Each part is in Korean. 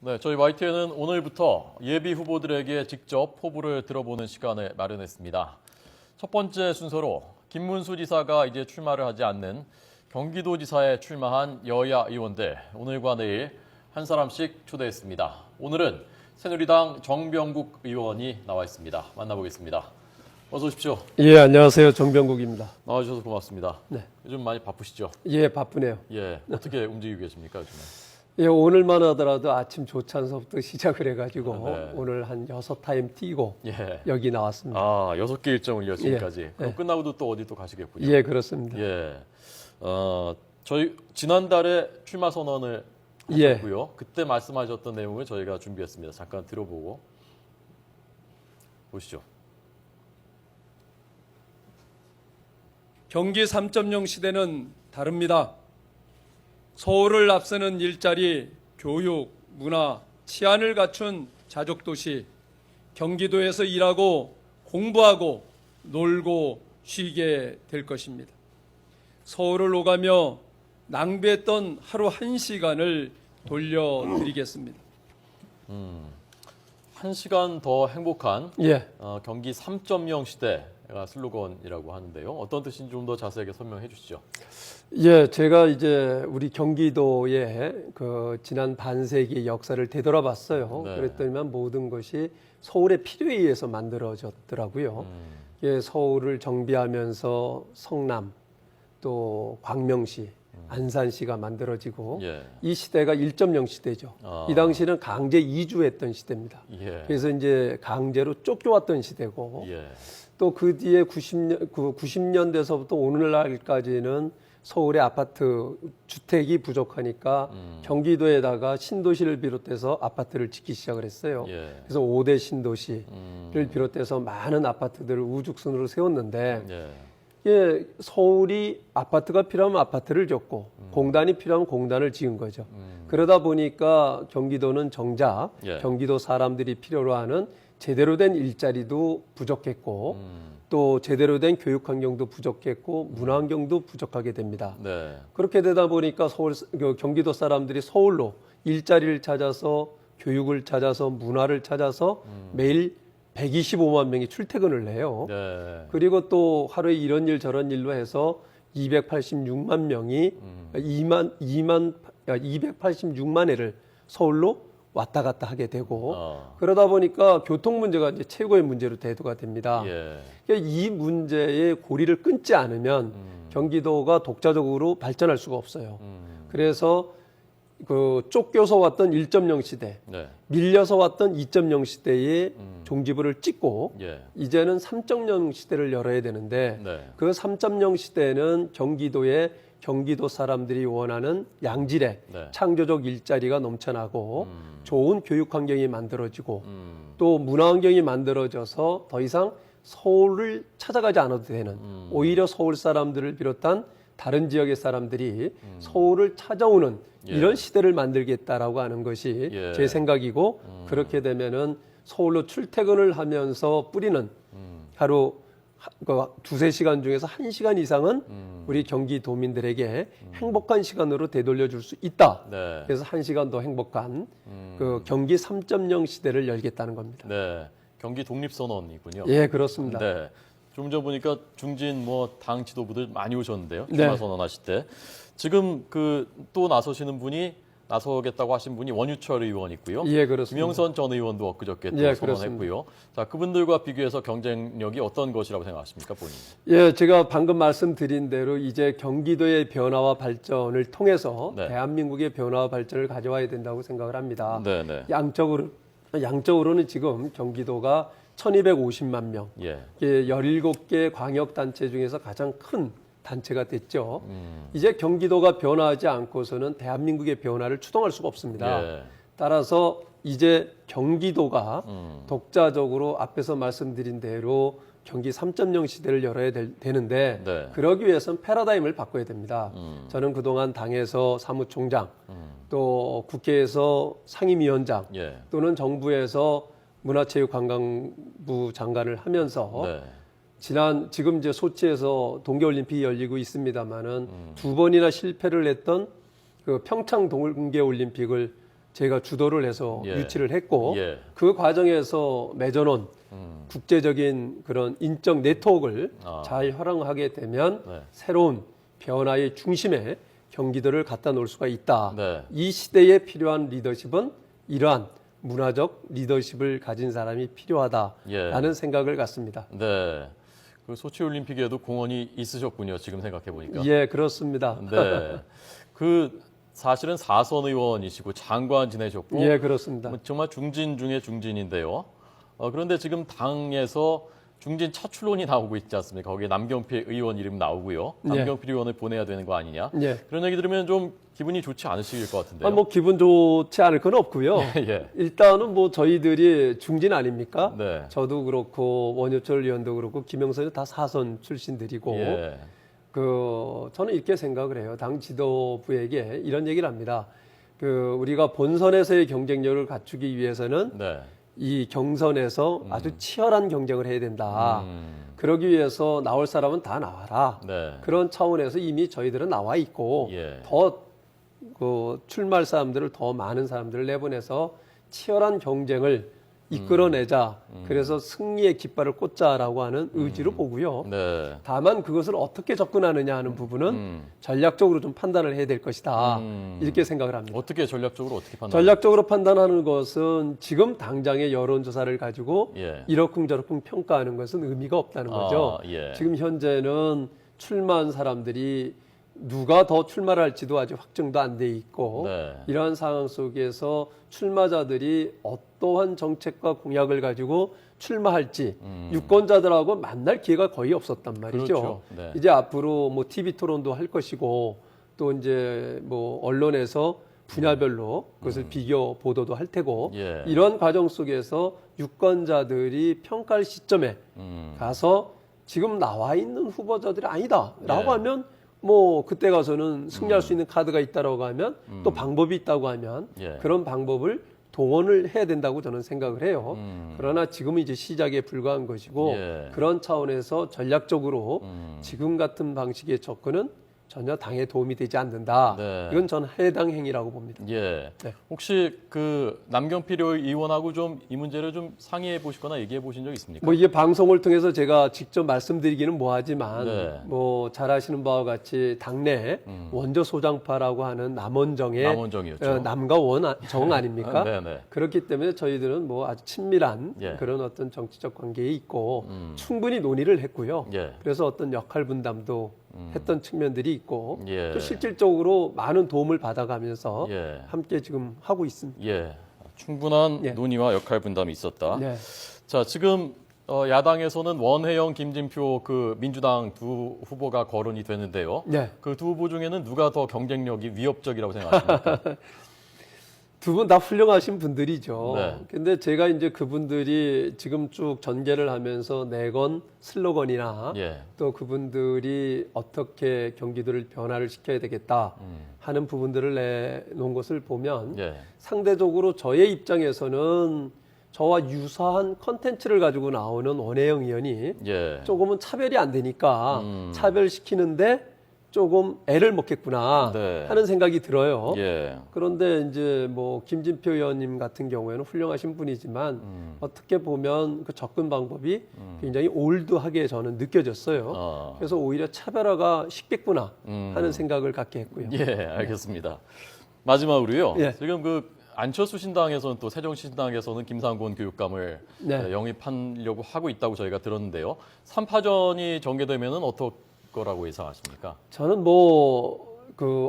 네, 저희 YTN은 오늘부터 예비 후보들에게 직접 포부를 들어보는 시간을 마련했습니다. 첫 번째 순서로 김문수 지사가 이제 출마를 하지 않는 경기도지사에 출마한 여야 의원들 오늘과 내일 한 사람씩 초대했습니다. 오늘은 새누리당 정병국 의원이 나와 있습니다. 만나보겠습니다. 어서 오십시오. 예, 안녕하세요. 정병국입니다. 나와주셔서 고맙습니다. 네. 요즘 많이 바쁘시죠? 예, 바쁘네요. 예, 어떻게 움직이고 계십니까, 요즘에? 예, 오늘만 하더라도 아침 조찬서부터 시작을 해가지고 네. 오늘 한 6타임 뛰고 예. 여기 나왔습니다. 아, 6개 일정을요, 지금까지. 예. 그럼 예. 끝나고도 또 어디 또 가시겠군요. 예, 그렇습니다. 예. 저희 지난달에 출마 선언을 예. 하셨고요. 그때 말씀하셨던 내용을 저희가 준비했습니다. 잠깐 들어보고 보시죠. 경기 3.0 시대는 다릅니다. 서울을 앞서는 일자리, 교육, 문화, 치안을 갖춘 자족도시, 경기도에서 일하고 공부하고 놀고 쉬게 될 것입니다. 서울을 오가며 낭비했던 하루 1시간을 돌려드리겠습니다. 1시간 더 행복한 예. 경기 3.0 시대가 슬로건이라고 하는데요. 어떤 뜻인지 좀 더 자세하게 설명해 주시죠. 예, 제가 이제 우리 경기도의 그 지난 반세기 역사를 되돌아봤어요. 네. 그랬더니만 모든 것이 서울의 필요에 의해서 만들어졌더라고요. 예, 서울을 정비하면서 성남, 또 광명시, 안산시가 만들어지고 예. 이 시대가 1.0 시대죠. 아. 이 당시는 강제 이주했던 시대입니다. 예. 그래서 이제 강제로 쫓겨왔던 시대고 예. 또 그 뒤에 90년대서부터 오늘날까지는 서울의 아파트 주택이 부족하니까 경기도에다가 신도시를 비롯해서 아파트를 짓기 시작을 했어요. 예. 그래서 5대 신도시를 비롯해서 많은 아파트들을 우죽순으로 세웠는데 예. 예, 서울이 아파트가 필요하면 아파트를 졌고 공단이 필요하면 공단을 지은 거죠. 그러다 보니까 경기도는 정작 예. 경기도 사람들이 필요로 하는 제대로 된 일자리도 부족했고 또 제대로 된 교육 환경도 부족했고 문화 환경도 부족하게 됩니다. 네. 그렇게 되다 보니까 경기도 사람들이 서울로 일자리를 찾아서 교육을 찾아서 문화를 찾아서 매일 125만 명이 출퇴근을 해요. 네. 그리고 또 하루에 이런 일 저런 일로 해서 286만 명이 286만 회를 서울로 왔다 갔다 하게 되고 그러다 보니까 교통 문제가 이제 최고의 문제로 대두가 됩니다. 예. 그러니까 이 문제의 고리를 끊지 않으면 경기도가 독자적으로 발전할 수가 없어요. 그래서 그 쫓겨서 왔던 1.0 시대, 네. 밀려서 왔던 2.0 시대의 종지부를 찍고 예. 이제는 3.0 시대를 열어야 되는데 네. 그 3.0 시대는 경기도의 경기도 사람들이 원하는 양질의 네. 창조적 일자리가 넘쳐나고 좋은 교육 환경이 만들어지고 또 문화 환경이 만들어져서 더 이상 서울을 찾아가지 않아도 되는 오히려 서울 사람들을 비롯한 다른 지역의 사람들이 서울을 찾아오는 예. 이런 시대를 만들겠다라고 하는 것이 예. 제 생각이고 그렇게 되면은 서울로 출퇴근을 하면서 뿌리는 하루 두세 시간 중에서 1시간 이상은 우리 경기도민들에게 행복한 시간으로 되돌려 줄 수 있다. 네. 그래서 1시간 더 행복한 그 경기 3.0 시대를 열겠다는 겁니다. 네. 경기 독립선언이군요. 예, 그렇습니다. 네. 좀 전 보니까 중진 당 지도부들 많이 오셨는데요. 네. 출마 선언하실 때. 지금 또 나서겠다고 하신 분이 원유철 의원 있고요. 예, 그렇습니다. 김영선 전 의원도 엊그저께 또 예, 선언했고요. 자, 그분들과 비교해서 경쟁력이 어떤 것이라고 생각하십니까, 본인? 예, 제가 방금 말씀드린 대로 이제 경기도의 변화와 발전을 통해서 네. 대한민국의 변화와 발전을 가져와야 된다고 생각을 합니다. 네, 네. 양적으로는 지금 경기도가 1250만 명, 예. 17개 광역단체 중에서 가장 큰 단체가 됐죠. 이제 경기도가 변화하지 않고서는 대한민국의 변화를 추동할 수가 없습니다. 예. 따라서 이제 경기도가 독자적으로 앞에서 말씀드린 대로 경기 3.0 시대를 열어야 되는데 네. 그러기 위해서는 패러다임을 바꿔야 됩니다. 저는 그동안 당에서 사무총장 또 국회에서 상임위원장 예. 또는 정부에서 문화체육관광부 장관을 하면서 네. 지금 이제 소치에서 동계올림픽이 열리고 있습니다만은 두 번이나 실패를 했던 그 평창 동계올림픽을 제가 주도를 해서 예. 유치를 했고 예. 그 과정에서 맺어놓은 국제적인 그런 인적 네트워크를 잘 활용하게 되면 네. 새로운 변화의 중심에 경기도를 갖다 놓을 수가 있다. 네. 이 시대에 필요한 리더십은 이러한 문화적 리더십을 가진 사람이 필요하다라는 예. 생각을 갖습니다. 네. 그 소치 올림픽에도 공헌이 있으셨군요. 지금 생각해 보니까. 예, 그렇습니다. 네. 그 사실은 사선 의원이시고 장관 지내셨고 예, 그렇습니다. 뭐 정말 중진 중에 중진인데요. 그런데 지금 당에서 중진 차출론이 나오고 있지 않습니까? 거기에 남경필 의원 이름 나오고요. 남경필 의원을 보내야 되는 거 아니냐? 예. 그런 얘기 들으면 좀 기분이 좋지 않으실 것 같은데요. 뭐 기분 좋지 않을 건 없고요. 예. 일단은 뭐 저희들이 중진 아닙니까? 네. 저도 그렇고 원효철 의원도 그렇고 김영선이 다 사선 출신들이고 예. 저는 이렇게 생각을 해요. 당 지도부에게 이런 얘기를 합니다. 우리가 본선에서의 경쟁력을 갖추기 위해서는 네. 이 경선에서 아주 치열한 경쟁을 해야 된다. 그러기 위해서 나올 사람은 다 나와라. 네. 그런 차원에서 이미 저희들은 나와 있고 예. 더 출마할 사람들을 더 많은 사람들을 내보내서 치열한 경쟁을 이끌어내자. 그래서 승리의 깃발을 꽂자라고 하는 의지로 보고요. 네. 다만 그것을 어떻게 접근하느냐 하는 부분은 전략적으로 좀 판단을 해야 될 것이다. 이렇게 생각을 합니다. 어떻게 전략적으로 어떻게 판단? 전략적으로 판단하는 것은 지금 당장의 여론조사를 가지고 예. 이러쿵저러쿵 평가하는 것은 의미가 없다는 거죠. 예. 지금 현재는 출마한 사람들이 누가 더 출마를 할지도 아직 확정도 안 돼 있고 네. 이러한 상황 속에서 출마자들이 어떠한 정책과 공약을 가지고 출마할지 유권자들하고 만날 기회가 거의 없었단 말이죠. 그렇죠. 네. 이제 앞으로 뭐 TV 토론도 할 것이고 또 이제 뭐 언론에서 분야별로 그것을 비교 보도도 할 테고 예. 이런 과정 속에서 유권자들이 평가할 시점에 가서 지금 나와 있는 후보자들이 아니다라고 예. 하면 뭐 그때 가서는 승리할 수 있는 카드가 있다라고 하면 또 방법이 있다고 하면 예. 그런 방법을 동원을 해야 된다고 저는 생각을 해요. 그러나 지금은 이제 시작에 불과한 것이고 예. 그런 차원에서 전략적으로 지금 같은 방식의 접근은 전혀 당에 도움이 되지 않는다. 네. 이건 저는 해당 행위라고 봅니다. 예. 네. 혹시 그 남경필 의원하고 좀 이 문제를 좀 상의해 보시거나 얘기해 보신 적 있습니까? 뭐 이게 방송을 통해서 제가 직접 말씀드리기는 뭐하지만 네. 뭐 잘 아시는 바와 같이 당내 원조 소장파라고 하는 남원정이었죠. 남과 정 아닙니까? 네네. 그렇기 때문에 저희들은 뭐 아주 친밀한 예. 그런 어떤 정치적 관계에 있고 충분히 논의를 했고요. 예. 그래서 어떤 역할 분담도 했던 측면들이 있고 예. 또 실질적으로 많은 도움을 받아가면서 예. 함께 지금 하고 있습니다. 예. 충분한 예. 논의와 역할 분담이 있었다. 네. 자, 지금 야당에서는 원혜영, 김진표 그 민주당 두 후보가 거론이 되는데요. 네. 그 두 후보 중에는 누가 더 경쟁력이 위협적이라고 생각하십니까? 두 분 다 훌륭하신 분들이죠. 네. 근데 제가 이제 그분들이 지금 쭉 전개를 하면서 내건 슬로건이나 예. 또 그분들이 어떻게 경기도를 변화를 시켜야 되겠다 하는 부분들을 내놓은 것을 보면 예. 상대적으로 저의 입장에서는 저와 유사한 컨텐츠를 가지고 나오는 원혜영 의원이 예. 조금은 차별이 안 되니까 차별시키는데 조금 애를 먹겠구나 네. 하는 생각이 들어요. 예. 그런데 이제 뭐 김진표 의원님 같은 경우에는 훌륭하신 분이지만 어떻게 보면 그 접근 방법이 굉장히 올드하게 저는 느껴졌어요. 그래서 오히려 차별화가 쉽겠구나 하는 생각을 갖게 했고요. 예, 알겠습니다. 마지막으로요. 예. 지금 그 안철수 신당에서는 또 새정신당에서는 김상곤 교육감을 네. 영입하려고 하고 있다고 저희가 들었는데요. 3파전이 전개되면은 어떨 거라고 예상하십니까? 저는 뭐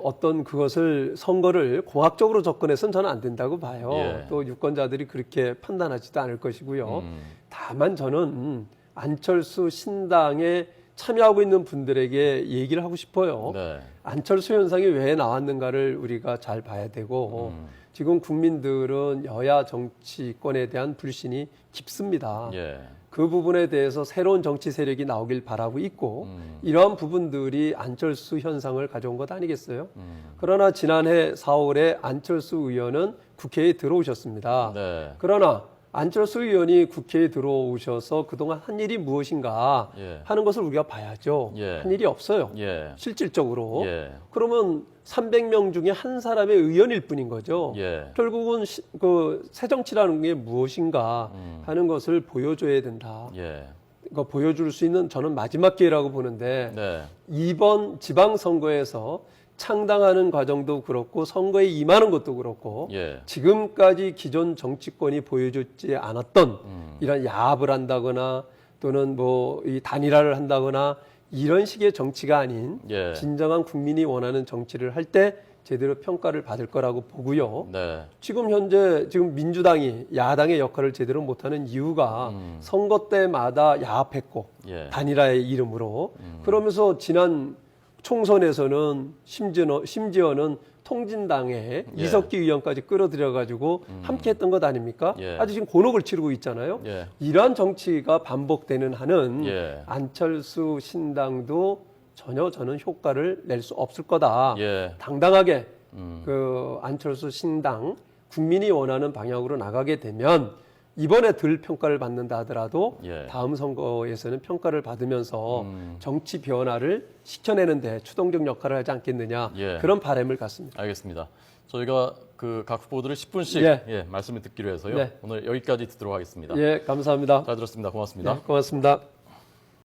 어떤 그것을 선거를 공학적으로 접근해서는 저는 안 된다고 봐요. 예. 또 유권자들이 그렇게 판단하지도 않을 것이고요. 다만 저는 안철수 신당에 참여하고 있는 분들에게 얘기를 하고 싶어요. 네. 안철수 현상이 왜 나왔는가를 우리가 잘 봐야 되고 지금 국민들은 여야 정치권에 대한 불신이 깊습니다. 예. 그 부분에 대해서 새로운 정치 세력이 나오길 바라고 있고 이러한 부분들이 안철수 현상을 가져온 것 아니겠어요? 그러나 지난해 4월에 안철수 의원은 국회에 들어오셨습니다. 네. 그러나 안철수 의원이 국회에 들어오셔서 그동안 한 일이 무엇인가 예. 하는 것을 우리가 봐야죠. 예. 한 일이 없어요. 예. 실질적으로. 예. 그러면 300명 중에 한 사람의 의원일 뿐인 거죠. 예. 결국은 그 새정치라는 게 무엇인가 하는 것을 보여줘야 된다. 예. 그거 보여줄 수 있는 저는 마지막 기회라고 보는데 네. 이번 지방선거에서 창당하는 과정도 그렇고 선거에 임하는 것도 그렇고 예. 지금까지 기존 정치권이 보여주지 않았던 이런 야합을 한다거나 또는 뭐 이 단일화를 한다거나 이런 식의 정치가 아닌 예. 진정한 국민이 원하는 정치를 할 때 제대로 평가를 받을 거라고 보고요. 네. 지금 현재 지금 민주당이 야당의 역할을 제대로 못하는 이유가 선거 때마다 야합했고 예. 단일화의 이름으로 그러면서 지난 총선에서는 심지어는 통진당의 예. 이석기 의원까지 끌어들여가지고 함께했던 것 아닙니까? 예. 아주 지금 곤혹을 치르고 있잖아요. 예. 이러한 정치가 반복되는 한은 예. 안철수 신당도 전혀 저는 효과를 낼 수 없을 거다. 예. 당당하게 그 안철수 신당 국민이 원하는 방향으로 나가게 되면 이번에 덜 평가를 받는다 하더라도 예. 다음 선거에서는 평가를 받으면서 정치 변화를 시켜내는데 추동적 역할을 하지 않겠느냐 예. 그런 바람을 갖습니다. 알겠습니다. 저희가 그 각 후보들을 10분씩 예. 말씀을 듣기로 해서요. 네. 오늘 여기까지 듣도록 하겠습니다. 예, 감사합니다. 잘 들었습니다. 고맙습니다. 네, 고맙습니다.